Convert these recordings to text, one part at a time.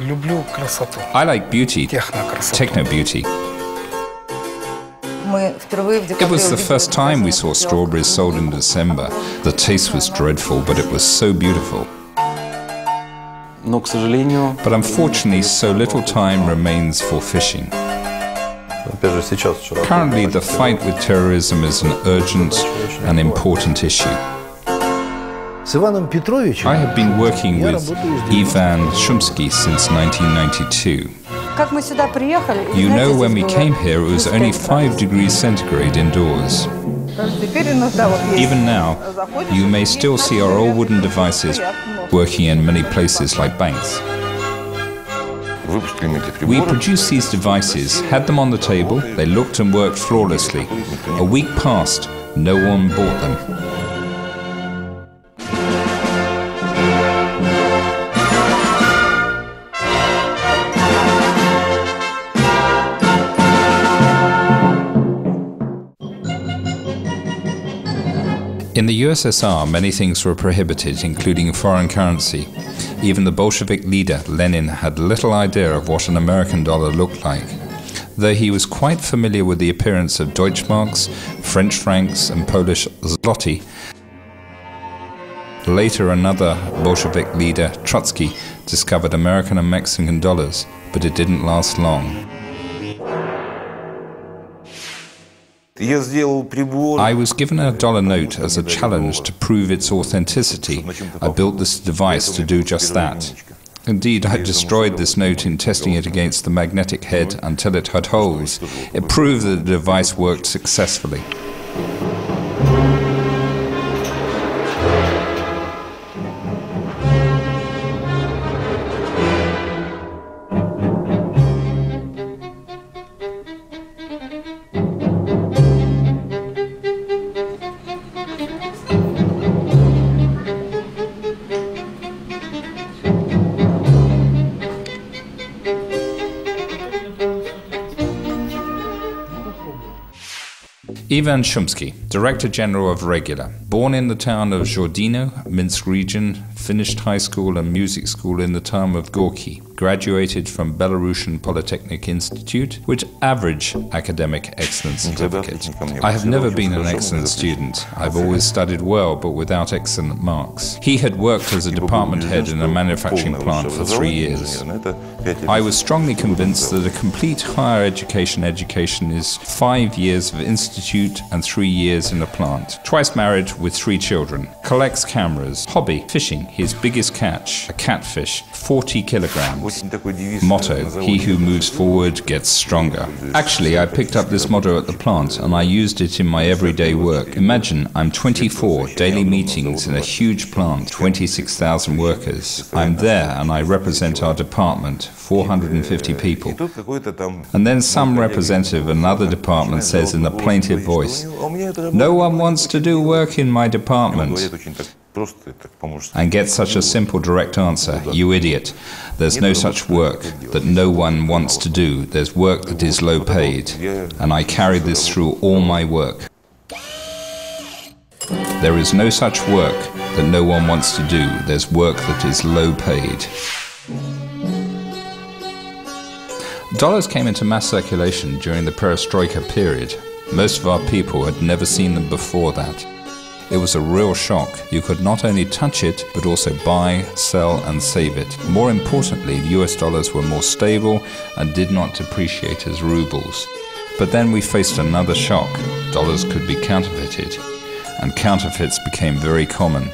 Люблю красоту. I like beauty, Технокрасоту. techno beauty. It was the first time we saw strawberries sold in December. The taste was dreadful, but it was so beautiful. But unfortunately, so little time remains for fishing. Currently, the fight with terrorism is an urgent and important issue. I have been working with Ivan Shumsky since 1992. You know, when we came here, it was only 5 degrees centigrade indoors. Even now, you may still see our old wooden devices working in many places like banks. We produced these devices, had them on the table, they looked and worked flawlessly. A week passed, no one bought them. In the USSR, many things were prohibited, including foreign currency. Even the Bolshevik leader, Lenin, had little idea of what an American dollar looked like. Though he was quite familiar with the appearance of Deutschmarks, French francs and Polish zloty, later another Bolshevik leader, Trotsky, discovered American and Mexican dollars, but it didn't last long. I was given a dollar note as a challenge to prove its authenticity. I built this device to do just that. Indeed, I destroyed this note in testing it against the magnetic head until it had holes. It proved that the device worked successfully. Ivan Shumsky, Director General of Regula. Born in the town of Zhordino, Minsk region, finished high school and music school in the town of Gorky. Graduated from Belarusian Polytechnic Institute with average academic excellence certificate. I have never been an excellent student. I've always studied well, but without excellent marks. He had worked as a department head in a manufacturing plant for 3 years. I was strongly convinced that a complete higher education is 5 years of institute and 3 years in a plant. Twice married with 3 children. Collects cameras. Hobby, fishing. His biggest catch, a catfish, 40 kilograms. Motto, he who moves forward gets stronger. Actually, I picked up this motto at the plant and I used it in my everyday work. Imagine, I'm 24, daily meetings in a huge plant, 26,000 workers. I'm there and I represent our department, 450 people. And then some representative of another department says in a plaintive voice, "No one wants to do work in my department." And get such a simple direct answer, "You idiot. There's no such work that no one wants to do. There's work that is low paid." And I carried this through all my work. There is no such work that no one wants to do. There's work that is low paid. Dollars came into mass circulation during the perestroika period. Most of our people had never seen them before that. It was a real shock. You could not only touch it, but also buy, sell and save it. More importantly, US dollars were more stable and did not depreciate as rubles. But then we faced another shock. Dollars could be counterfeited, and counterfeits became very common.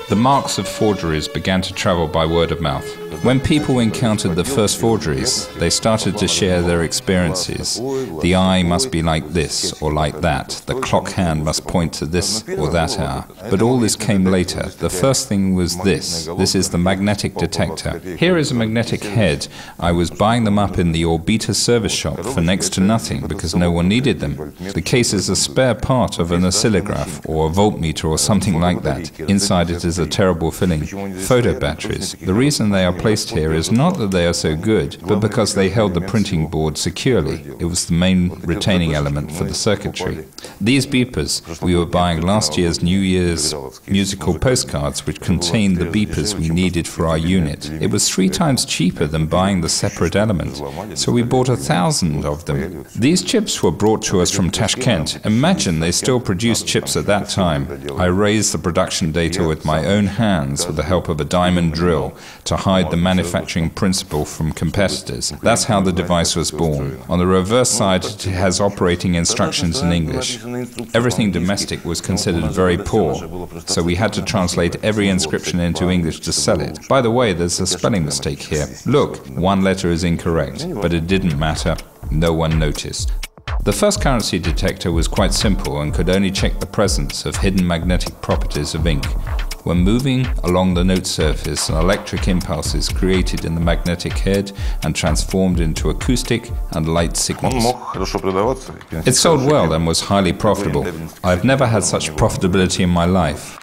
The marks of forgeries began to travel by word of mouth. When people encountered the first forgeries, they started to share their experiences. The eye must be like this or like that. The clock hand must point to this or that hour. But all this came later. The first thing was this. This is the magnetic detector. Here is a magnetic head. I was buying them up in the Orbita service shop for next to nothing because no one needed them. The case is a spare part of an oscillograph or a voltmeter or something like that. Inside it is a terrible filling. Photo batteries. The reason they are placed here is not that they are so good, but because they held the printing board securely. It was the main retaining element for the circuitry. These beepers, we were buying last year's New Year's musical postcards which contained the beepers we needed for our unit. It was 3 times cheaper than buying the separate element, so we bought 1,000 of them. These chips were brought to us from Tashkent. Imagine they still produced chips at that time. I raised the production data with my own hands with the help of a diamond drill to hide the manufacturing principle from competitors. That's how the device was born. On the reverse side, it has operating instructions in English. Everything domestic was considered very poor, so we had to translate every inscription into English to sell it. By the way, there's a spelling mistake here. Look, 1 letter is incorrect, but it didn't matter. No one noticed. The first currency detector was quite simple and could only check the presence of hidden magnetic properties of ink. When moving along the note surface, an electric impulse is created in the magnetic head and transformed into acoustic and light signals. It sold well and was highly profitable. I've never had such profitability in my life.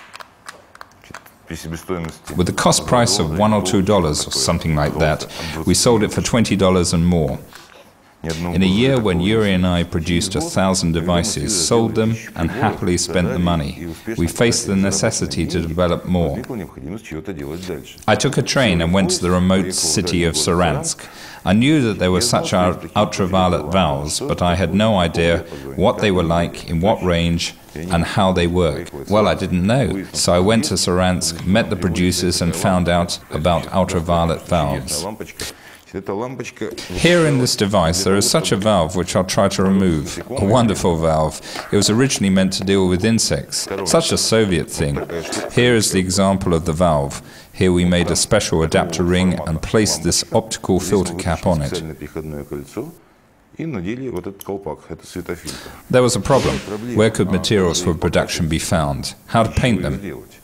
With the cost price of $1 or $2 or something like that, we sold it for $20 and more. In a year when Yuri and I produced 1,000 devices, sold them, and happily spent the money, we faced the necessity to develop more. I took a train and went to the remote city of Saransk. I knew that there were such ultraviolet valves, but I had no idea what they were like, in what range, and how they work. Well, I didn't know, so I went to Saransk, met the producers, and found out about ultraviolet valves. Here in this device there is such a valve which I'll try to remove. A wonderful valve. It was originally meant to deal with insects. Such a Soviet thing. Here is the example of the valve. Here we made a special adapter ring and placed this optical filter cap on it. There was a problem. Where could materials for production be found? How to paint them?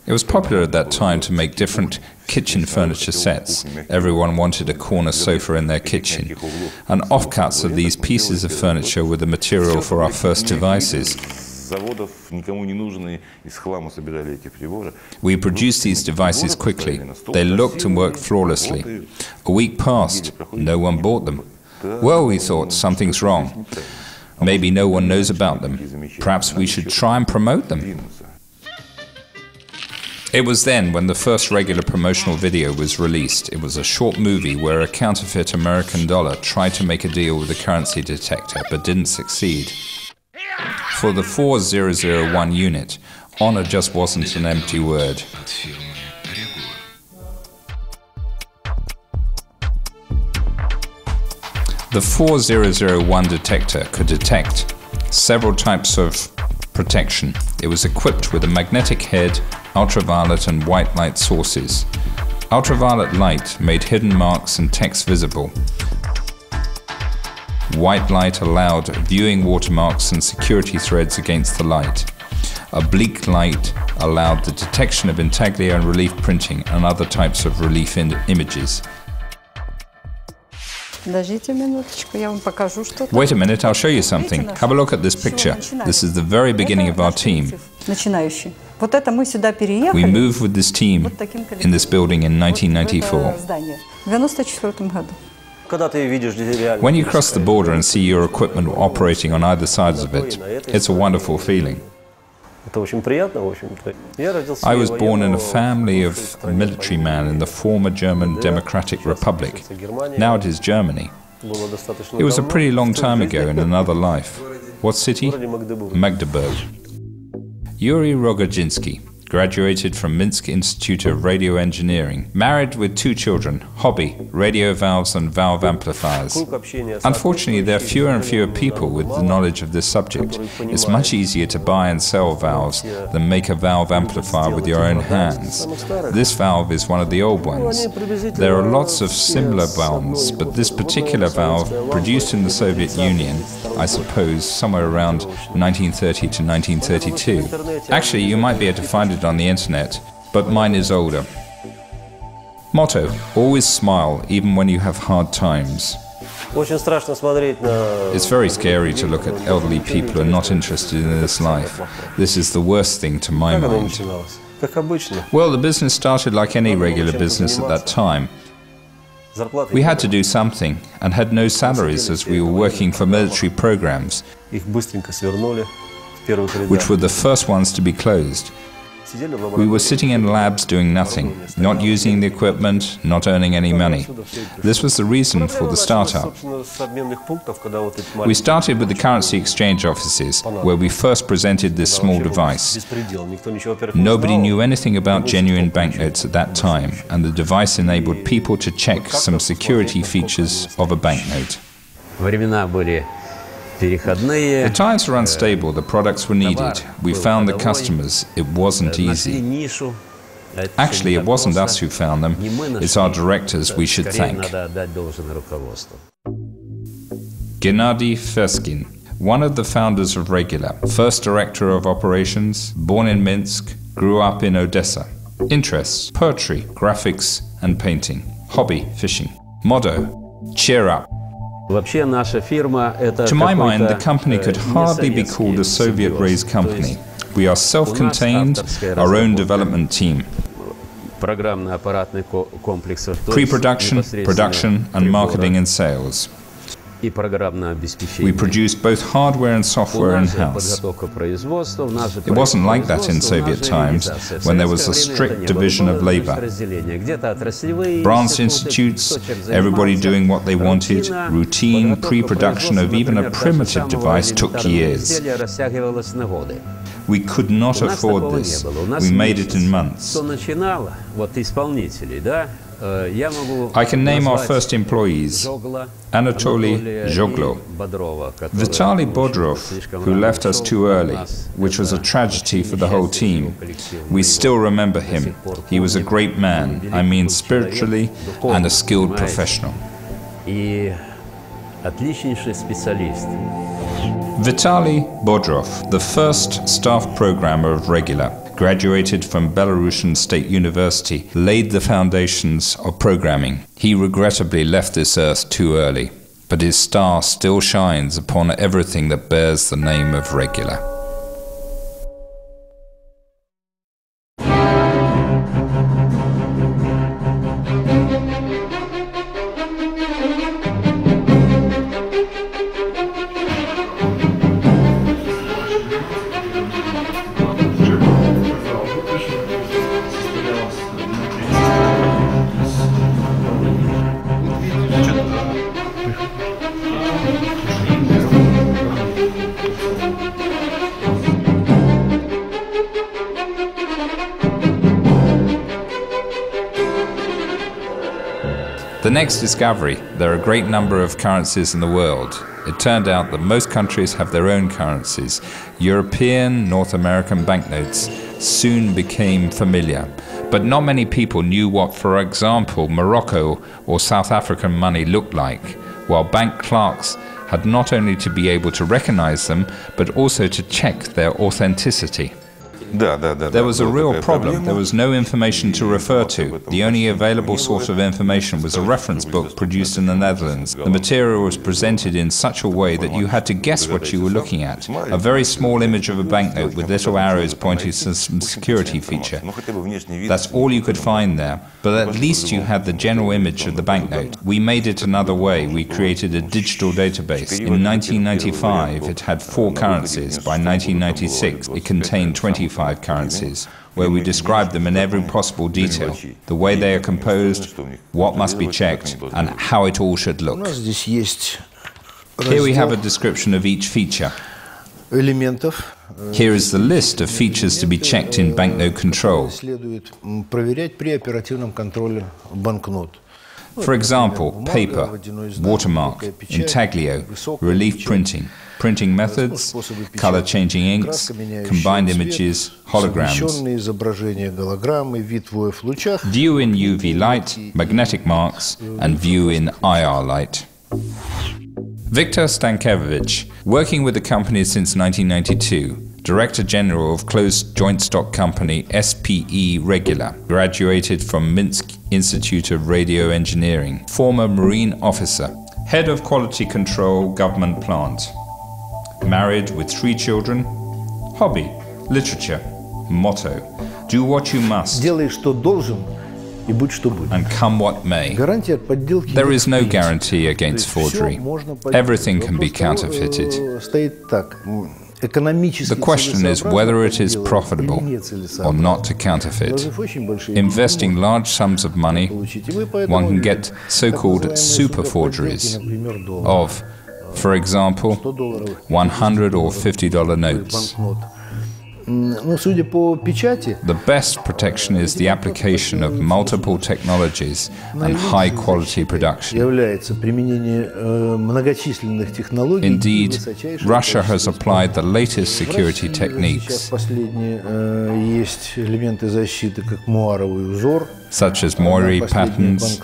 It was popular at that time to make different kitchen furniture sets. Everyone wanted a corner sofa in their kitchen. And offcuts of these pieces of furniture were the material for our first devices. We produced these devices quickly. They looked and worked flawlessly. A week passed. No one bought them. Well, we thought, something's wrong. Maybe no one knows about them. Perhaps we should try and promote them. It was then when the first Regula promotional video was released. It was a short movie where a counterfeit American dollar tried to make a deal with a currency detector but didn't succeed. For the 4001 unit, honor just wasn't an empty word. The 4001 detector could detect several types of protection. It was equipped with a magnetic head, ultraviolet and white light sources. Ultraviolet light made hidden marks and text visible. White light allowed viewing watermarks and security threads against the light. Oblique light allowed the detection of intaglio and relief printing and other types of relief images. Wait a minute, I'll show you something. Have a look at this picture. This is the very beginning of our team. We moved with this team in this building in 1994. When you cross the border and see your equipment operating on either sides of it, it's a wonderful feeling. I was born in a family of a military man in the former German Democratic Republic. Now it is Germany. It was a pretty long time ago in another life. What city? Magdeburg. Yuri Rogodzinsky graduated from Minsk Institute of Radio Engineering. Married with 2 children. Hobby, radio valves and valve amplifiers. Unfortunately, there are fewer and fewer people with the knowledge of this subject. It's much easier to buy and sell valves than make a valve amplifier with your own hands. This valve is one of the old ones. There are lots of similar valves, but this particular valve, produced in the Soviet Union, I suppose somewhere around 1930 to 1932. Actually, you might be able to find it on the internet, but mine is older. Motto: always smile, even when you have hard times. It's very scary to look at elderly people who are not interested in this life. This is the worst thing to my mind. Well, the business started like any regular business at that time. We had to do something and had no salaries as we were working for military programs, which were the first ones to be closed. We were sitting in labs doing nothing, not using the equipment, not earning any money. This was the reason for the startup. We started with the currency exchange offices, where we first presented this small device. Nobody knew anything about genuine banknotes at that time, and the device enabled people to check some security features of a banknote. The times were unstable, the products were needed. We found the customers. It wasn't easy. Actually, it wasn't us who found them. It's our directors we should thank. Gennady Ferskin, one of the founders of Regula, first director of operations, born in Minsk, grew up in Odessa. Interests: poetry, graphics and painting. Hobby: fishing. Motto: cheer up. To my mind, the company could hardly be called a Soviet-raised company. We are self-contained, our own development team. Pre-production, production and marketing and sales. We produce both hardware and software in-house. It wasn't like that in Soviet times, when there was a strict division of labor. Branch institutes, everybody doing what they wanted, routine pre-production of even a primitive device took years. We could not afford this. We made it in months. I can name our first employees: Anatoly Zhoglo, Vitaly Bodrov, who left us too early, which was a tragedy for the whole team. We still remember him. He was a great man, I mean spiritually, and a skilled professional. Vitaly Bodrov, the first staff programmer of Regula, graduated from Belarusian State University, laid the foundations of programming. He regrettably left this earth too early, but his star still shines upon everything that bears the name of Regula. The next discovery: there are a great number of currencies in the world. It turned out that most countries have their own currencies. European, North American banknotes soon became familiar, but not many people knew what, for example, Morocco or South African money looked like, while bank clerks had not only to be able to recognize them, but also to check their authenticity. There was a real problem. There was no information to refer to. The only available source of information was a reference book produced in the Netherlands. The material was presented in such a way that you had to guess what you were looking at. A very small image of a banknote with little arrows pointing to some security feature. That's all you could find there. But at least you had the general image of the banknote. We made it another way. We created a digital database. In 1995, it had 4 currencies. By 1996, it contained 25 currencies, where we describe them in every possible detail, the way they are composed, what must be checked, and how it all should look. Here we have a description of each feature. Here is the list of features to be checked in banknote control. For example, paper, watermark, intaglio, relief printing, printing methods, color-changing inks, combined images, holograms, view in UV light, magnetic marks, and view in IR light. Viktor Stankiewicz, working with the company since 1992, Director General of closed joint stock company SPE Regula, graduated from Minsk Institute of Radio Engineering, former Marine officer, head of quality control government plant, married with 3 children, hobby, literature, motto, do what you must. and come what may. There is no guarantee against forgery. Everything can be counterfeited. The question is whether it is profitable or not to counterfeit. Investing large sums of money, one can get so-called super forgeries of, for example, $100 or $50 notes. The best protection is the application of multiple technologies and high-quality production. Indeed, Russia has applied the latest security techniques, such as Moiré patterns,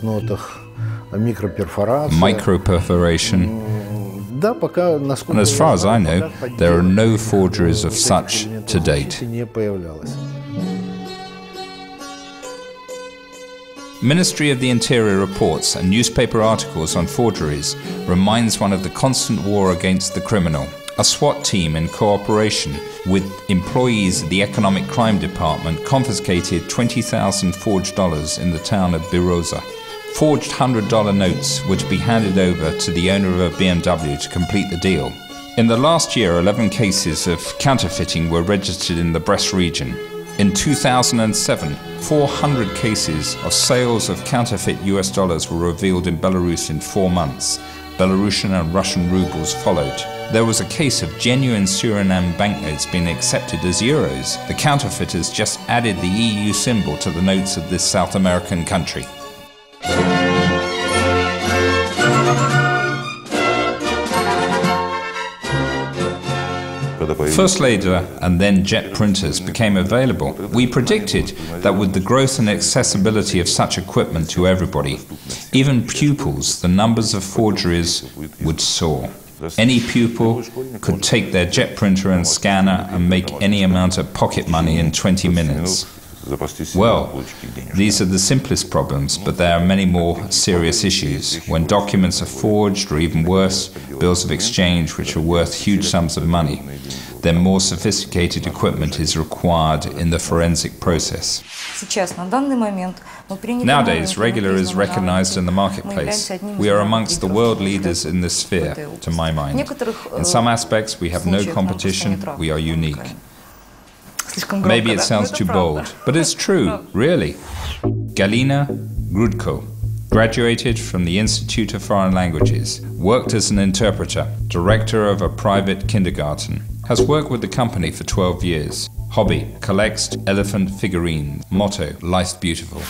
microperforation, and as far as I know, there are no forgeries of such to date. Ministry of the Interior reports and newspaper articles on forgeries reminds one of the constant war against the criminal. A SWAT team in cooperation with employees of the Economic Crime Department confiscated 20,000 forged dollars in the town of Biroza. Forged $100 notes were to be handed over to the owner of a BMW to complete the deal. In the last year, 11 cases of counterfeiting were registered in the Brest region. In 2007, 400 cases of sales of counterfeit US dollars were revealed in Belarus in 4 months. Belarusian and Russian rubles followed. There was a case of genuine Suriname banknotes being accepted as euros. The counterfeiters just added the EU symbol to the notes of this South American country. First laser and then jet printers became available. We predicted that with the growth and accessibility of such equipment to everybody, even pupils, the numbers of forgeries would soar. Any pupil could take their jet printer and scanner and make any amount of pocket money in 20 minutes. Well, these are the simplest problems, but there are many more serious issues. When documents are forged, or even worse, bills of exchange which are worth huge sums of money, then more sophisticated equipment is required in the forensic process. Nowadays, Regula is recognized in the marketplace. We are amongst the world leaders in this sphere, to my mind. In some aspects, we have no competition, we are unique. Maybe it sounds too bold, but it's true, really. Galina Grudko graduated from the Institute of Foreign Languages, worked as an interpreter, director of a private kindergarten, has worked with the company for 12 years. Hobby, collects elephant figurines. Motto, life's beautiful.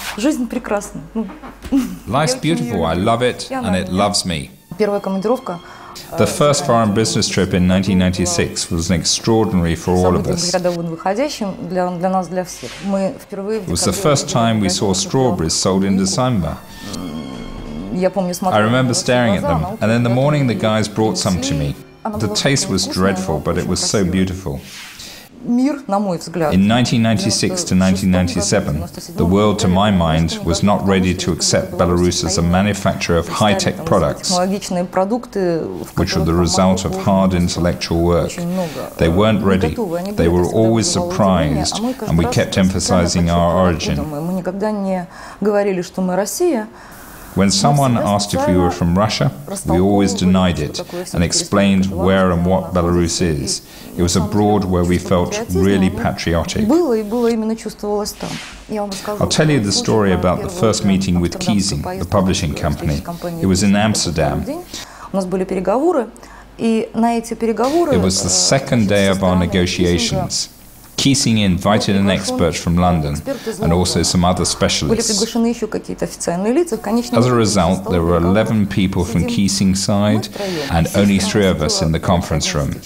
Life's beautiful, I love it, and it loves me. The first foreign business trip in 1996 was extraordinary for all of us. It was the first time we saw strawberries sold in December. I remember staring at them, and in the morning the guys brought some to me. The taste was dreadful, but it was so beautiful. In 1996 to 1997, the world, to my mind, was not ready to accept Belarus as a manufacturer of high-tech products, which were the result of hard intellectual work. They weren't ready. They were always surprised, and we kept emphasizing our origin. When someone asked if we were from Russia, we always denied it and explained where and what Belarus is. It was abroad where we felt really patriotic. I'll tell you the story about the first meeting with Kiesing, the publishing company. It was in Amsterdam. It was the second day of our negotiations. Kiesing invited an expert from London and also some other specialists. As a result, there were 11 people from Kiesing's side and only 3 of us in the conference room.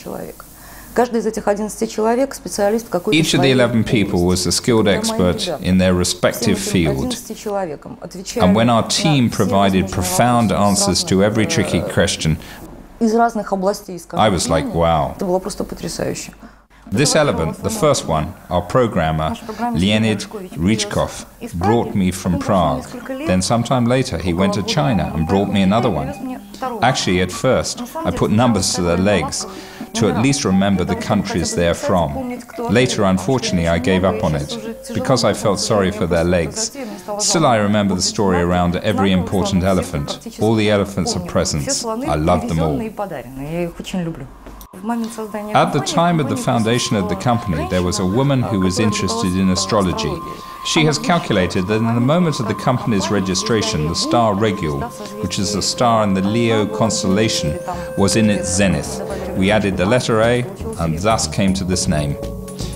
Each of the 11 people was a skilled expert in their respective field. And when our team provided profound answers to every tricky question, I was like, wow. This element, the first one, our programmer, Leonid Rychkov, brought me from Prague. Then sometime later he went to China and brought me another one. Actually, at first, I put numbers to their legs to at least remember the countries they're from. Later, unfortunately, I gave up on it, because I felt sorry for their legs. Still, I remember the story around every important elephant. All the elephants are presents. I love them all. At the time of the foundation of the company, there was a woman who was interested in astrology. She has calculated that in the moment of the company's registration, the star Regula, which is a star in the Leo constellation, was in its zenith. We added the letter A and thus came to this name.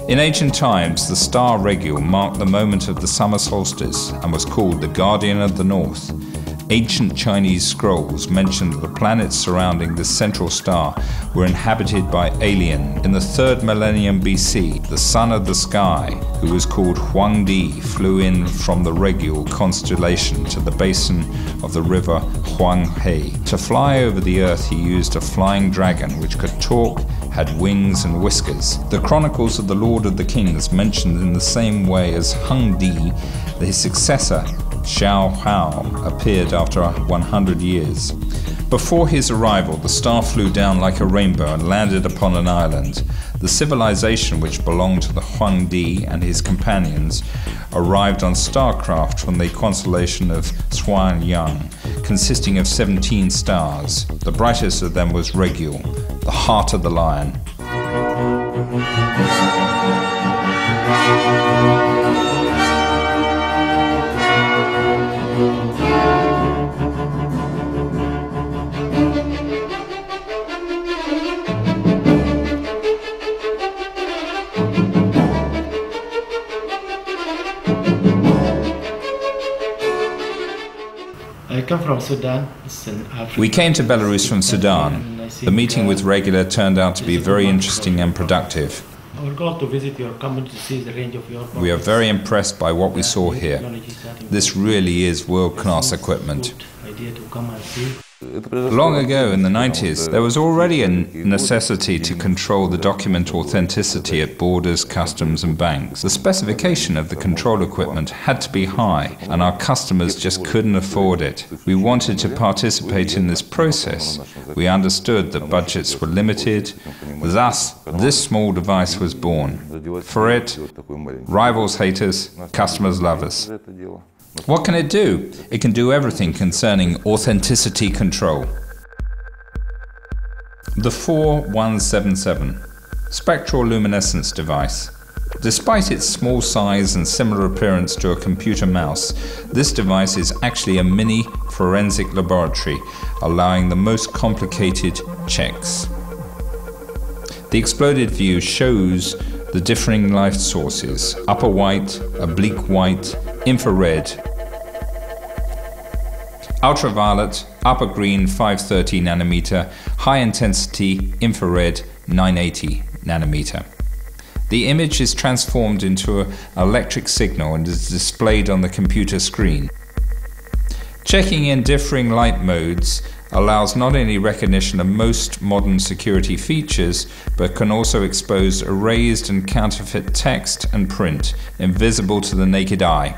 In ancient times, the star Regula marked the moment of the summer solstice and was called the guardian of the north. Ancient Chinese scrolls mention that the planets surrounding this central star were inhabited by Alien. In the 3rd millennium BC, the son of the sky, who was called Huangdi, flew in from the Regula constellation to the basin of the river Huanghe. To fly over the earth, he used a flying dragon which could talk, had wings and whiskers. The chronicles of the Lord of the Kings mentioned in the same way as Huangdi, his successor, Xiao Hao, appeared after 100 years. Before his arrival, the star flew down like a rainbow and landed upon an island. The civilization which belonged to the Huangdi and his companions arrived on starcraft from the constellation of Xuanyang, consisting of 17 stars. The brightest of them was Regula, the heart of the lion. I come from Sudan. We came to Belarus from Sudan. The meeting with Regula turned out to be very interesting and productive. Our goal to visit your company to see the range of your products. We are very impressed by what we saw here. This really is world-class equipment. Idea to come and see. Long ago, in the 90s, there was already a necessity to control the document authenticity at borders, customs and banks. The specification of the control equipment had to be high, and our customers just couldn't afford it. We wanted to participate in this process. We understood that budgets were limited. Thus, this small device was born. For it, rivals hate us, customers love us. What can it do? It can do everything concerning authenticity control. The 4177 spectral luminescence device. Despite its small size and similar appearance to a computer mouse, this device is actually a mini forensic laboratory, allowing the most complicated checks. The exploded view shows the differing light sources: upper white, oblique white, infrared, ultraviolet, upper green 530 nanometer, high intensity infrared 980 nanometer. The image is transformed into an electric signal and is displayed on the computer screen. Checking in differing light modes allows not only recognition of most modern security features, but can also expose erased and counterfeit text and print, invisible to the naked eye.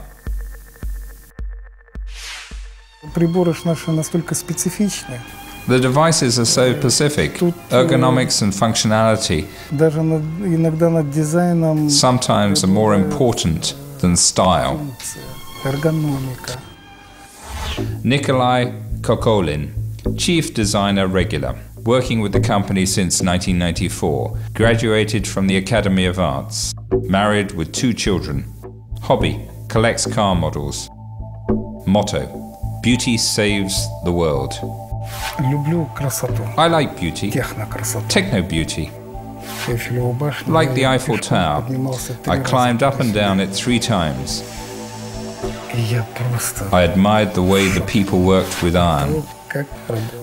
The devices are so specific, ergonomics and functionality sometimes are more important than style. Nikolai Kokolin, Chief Designer Regula, working with the company since 1994, graduated from the Academy of Arts, married with 2 children. Hobby, collects car models. Motto, beauty saves the world. I like beauty, techno beauty. Like the Eiffel Tower, I climbed up and down it 3 times. I admired the way the people worked with iron.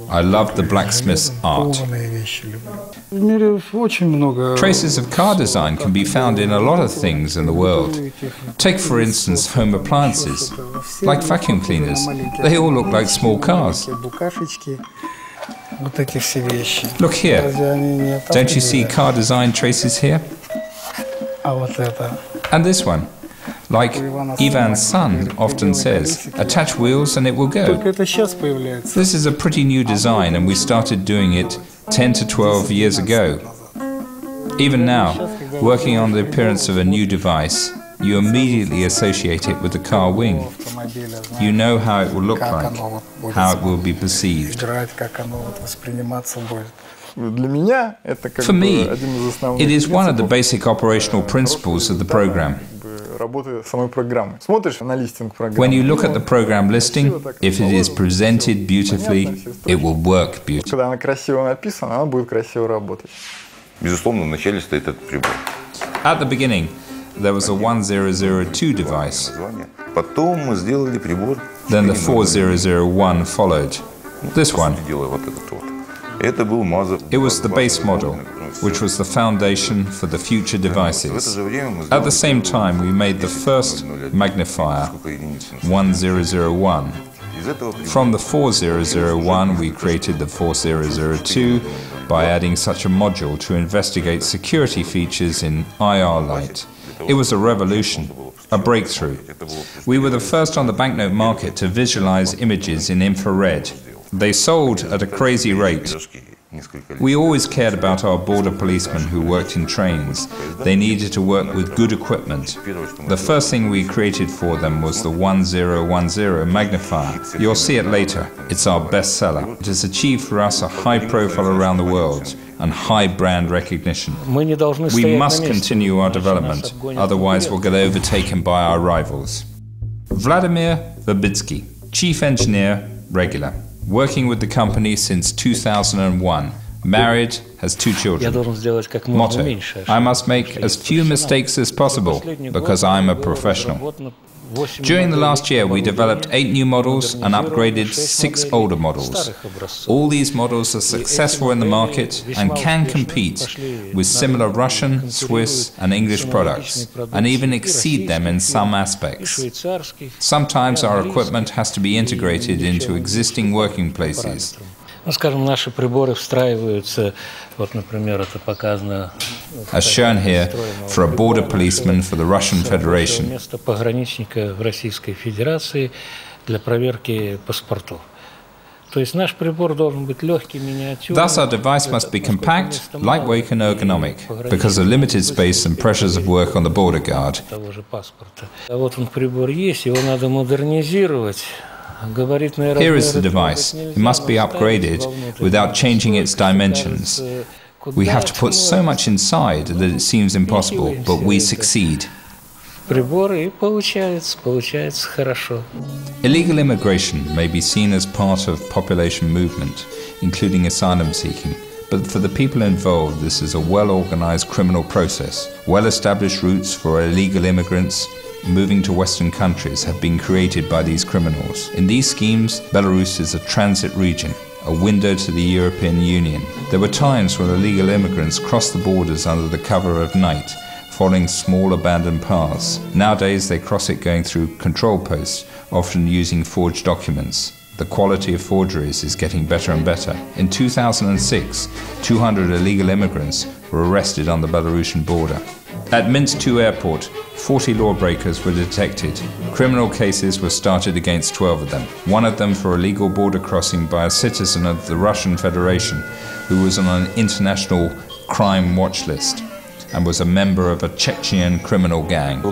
I loved the blacksmith's art. Traces of car design can be found in a lot of things in the world. Take, for instance, home appliances, like vacuum cleaners. They all look like small cars. Look here. Don't you see car design traces here? And this one. Like Ivan's son often says, attach wheels and it will go. This is a pretty new design and we started doing it 10 to 12 years ago. Even now, working on the appearance of a new device, you immediately associate it with the car wing. You know how it will look like, how it will be perceived. For me, it is one of the basic operational principles of the program. When you look at the program listing, if it is presented beautifully, it will work beautifully. At the beginning, there was a 1002 device. Then the 4001 followed. This one. It was the base model, which was the foundation for the future devices. At the same time, we made the first magnifier, 1001. From the 4001, we created the 4002 by adding such a module to investigate security features in IR light. It was a revolution, a breakthrough. We were the first on the banknote market to visualize images in infrared. They sold at a crazy rate. We always cared about our border policemen who worked in trains. They needed to work with good equipment. The first thing we created for them was the 1010 magnifier. You'll see it later. It's our bestseller. It has achieved for us a high profile around the world and high brand recognition. We must continue our development, otherwise we'll get overtaken by our rivals. Vladimir Verbitsky, Chief Engineer, Regula. Working with the company since 2001. Married, has 2 children. Motto: I must make as few mistakes as possible because I'm a professional. During the last year, we developed 8 new models and upgraded 6 older models. All these models are successful in the market and can compete with similar Russian, Swiss and English products, and even exceed them in some aspects. Sometimes our equipment has to be integrated into existing working places. Скажем, наши приборы встраиваются, вот, например, это показано. As shown here, for a border policeman for the Russian Federation. Место пограничника в Российской Федерации для проверки паспортов. То есть наш прибор должен быть легкий, миниатюрный. Thus, our device must be compact, lightweight, and ergonomic, because of limited space and pressures of work on the border guard. Того же паспорта. А вот он прибор есть, его надо модернизировать. Here is the device. It must be upgraded without changing its dimensions. We have to put so much inside that it seems impossible, but we succeed. Illegal immigration may be seen as part of population movement, including asylum seeking. But for the people involved, this is a well-organized criminal process. Well-established routes for illegal immigrants moving to Western countries have been created by these criminals. In these schemes, Belarus is a transit region, a window to the European Union. There were times when illegal immigrants crossed the borders under the cover of night, following small abandoned paths. Nowadays, they cross it going through control posts, often using forged documents. The quality of forgeries is getting better and better. In 2006, 200 illegal immigrants were arrested on the Belarusian border. At Minsk II airport, 40 lawbreakers were detected. Criminal cases were started against 12 of them, one of them for illegal border crossing by a citizen of the Russian Federation who was on an international crime watch list and was a member of a Chechen criminal gang.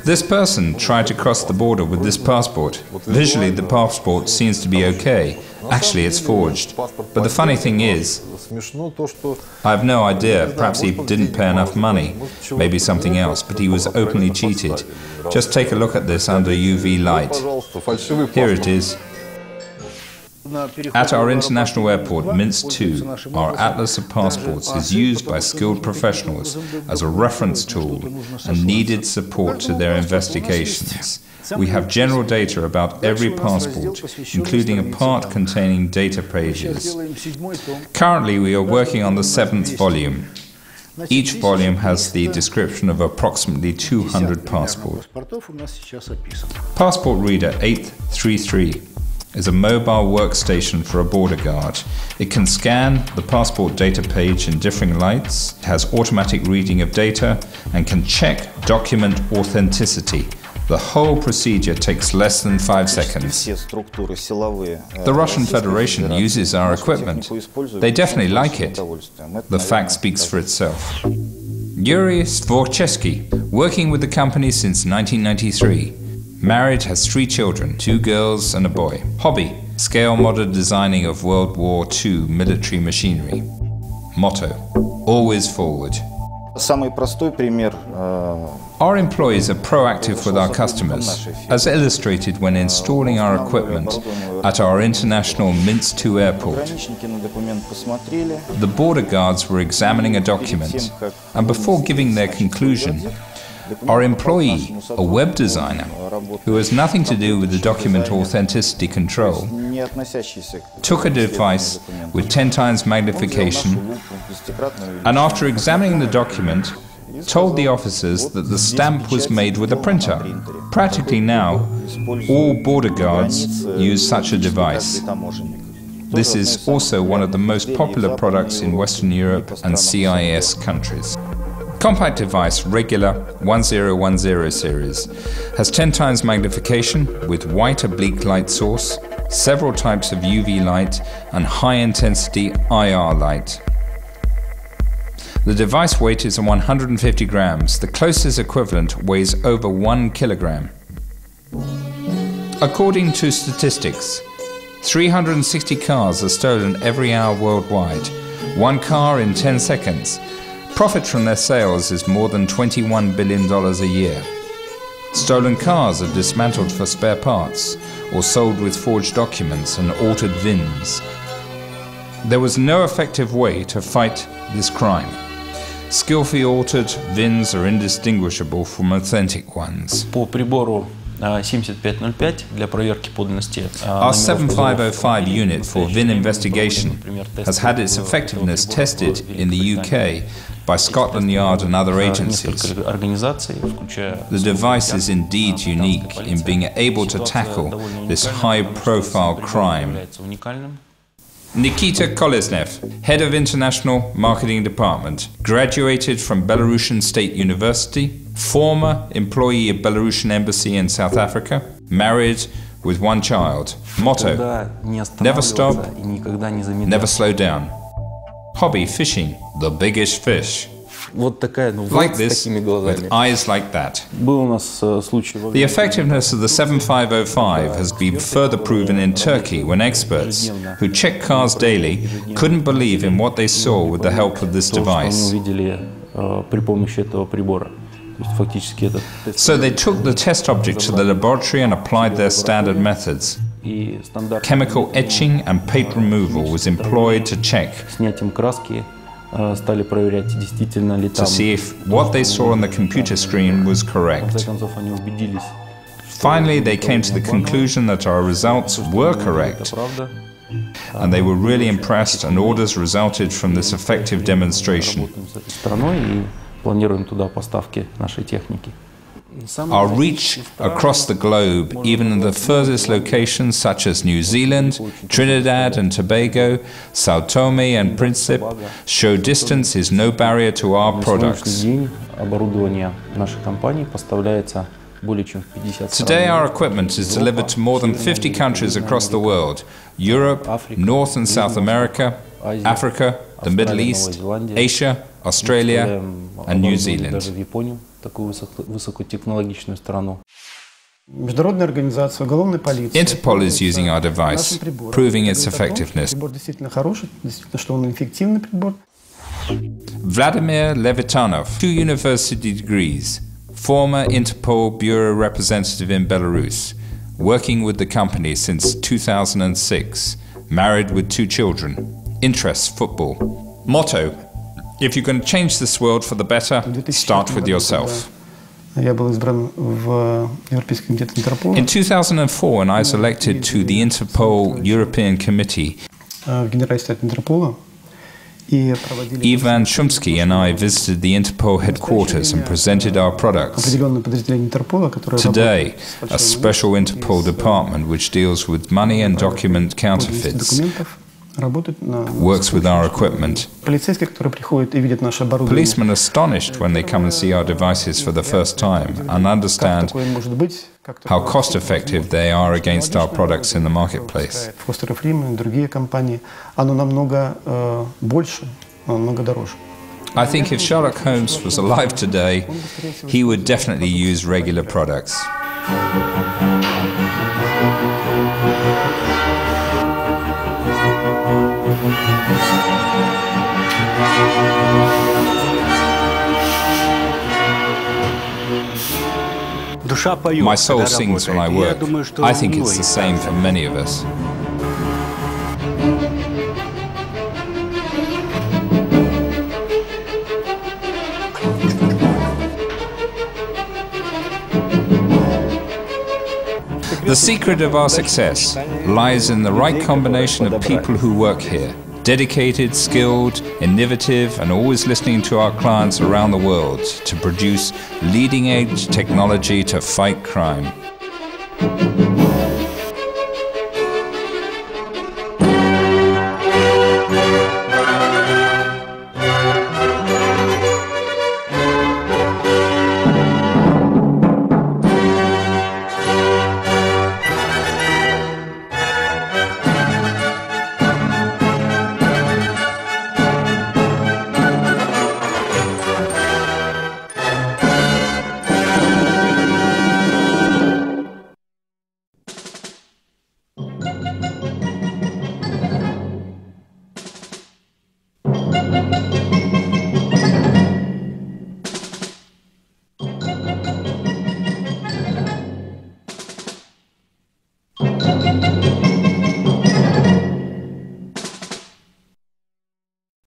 This person tried to cross the border with this passport. Visually, the passport seems to be okay. Actually, it's forged. But the funny thing is, I have no idea, perhaps he didn't pay enough money, maybe something else, but he was openly cheated. Just take a look at this under UV light. Here it is. At our international airport, Minsk II, our Atlas of Passports is used by skilled professionals as a reference tool and needed support to their investigations. We have general data about every passport, including a part containing data pages. Currently, we are working on the 7th volume. Each volume has the description of approximately 200 passports. Passport Reader 833 is a mobile workstation for a border guard. It can scan the passport data page in differing lights, it has automatic reading of data, and can check document authenticity. The whole procedure takes less than 5 seconds. The Russian Federation uses our equipment. They definitely like it. The fact speaks for itself. Yuri Stvorchesky, working with the company since 1993. Married, has 3 children, 2 girls and a boy. Hobby, scale model designing of World War II military machinery. Motto, always forward. Самый простой пример. Our employees are proactive with our customers, as illustrated when installing our equipment at our international Minsk II airport. The border guards were examining a document, and before giving their conclusion, our employee, a web designer, who has nothing to do with the document authenticity control, took a device with 10 times magnification and after examining the document, told the officers that the stamp was made with a printer. Practically now, all border guards use such a device. This is also one of the most popular products in Western Europe and CIS countries. Compact device Regula 1010 series has 10 times magnification with white oblique light source, several types of UV light and high-intensity IR light. The device weight is 150 grams. The closest equivalent weighs over 1 kilogram. According to statistics, 360 cars are stolen every hour worldwide, 1 car in 10 seconds. Profit from their sales is more than $21 billion a year. Stolen cars are dismantled for spare parts or sold with forged documents and altered VINs. There was no effective way to fight this crime. Skillfully altered VINs are indistinguishable from authentic ones. По прибору 7505 для проверки подлинности. Our 7505 unit for VIN investigation has had its effectiveness tested in the UK by Scotland Yard and other agencies. The device is indeed unique in being able to tackle this high-profile crime. Nikita Kolesnev, Head of International Marketing Department, graduated from Belarusian State University, former employee of Belarusian Embassy in South Africa, married with 1 child. Motto, never stop, never slow down. Hobby, fishing, the biggest fish. Вот такая, ну, Like вот this, с такими глазами. with eyes like that. Был у нас случай. The effectiveness of the 7505 has been further proven in Turkey when experts, who check cars daily, couldn't believe in what they saw with the help of this device. При помощи этого прибора. То есть фактически это. So they took the test object to the laboratory and applied their standard methods. Chemical etching and paint removal was employed to check, Снятием краски стали проверять, действительно ли там. to see if what they saw on the computer screen was В correct. конце концов они убедились. Finally, they came to the conclusion that our results were correct, and they were really impressed, and orders resulted from this effective demonstration. Работаем с этой страной и планируем туда поставки нашей техники. Our reach across the globe, even in the furthest locations such as New Zealand, Trinidad and Tobago, Sao Tome and Principe, show distance is no barrier to our products. Оборудование нашей компании поставляется более чем в 50 стран. Today our equipment is delivered to more than 50 countries across the world: Europe, North and South America, Africa, the Middle East, Asia, Australia and New Zealand. Даже в Японию, такую высокотехнологичную страну. Международная организация уголовной полиции. Interpol is using our device, proving its effectiveness. Прибор действительно хороший, действительно, что он эффективный прибор. Vladimir Levitanov, 2 university degrees, former Interpol Bureau representative in Belarus, working with the company since 2006, married with 2 children, interests football. Motto, if you're going to change this world for the better, start with yourself. Я был избран в Европейский комитет Интерпола. In 2004, when I was elected to the Interpol European Committee, В Генеральный совет Интерпола. И проводили Ivan Shumsky and I visited the Interpol headquarters and presented our products. определенное подразделение Интерпола, которое Today, работает a с special Interpol department which deals with money and document counterfeits документов, работает на works with our equipment. полицейские, которые приходят и видят наше оборудование. Policemen are astonished when they come and see our devices for the first time and Как understand такое может быть? Как how такое cost-effective they are against our products in the marketplace. Фостер и Флим и другие компании, оно намного больше, намного дороже. I think if Sherlock Holmes was alive today, he would definitely use Regula products. My soul sings when I work. I think it's the same for many of us. The secret of our success lies in the right combination of people who work here. Dedicated, skilled, innovative, and always listening to our clients around the world to produce leading-edge technology to fight crime.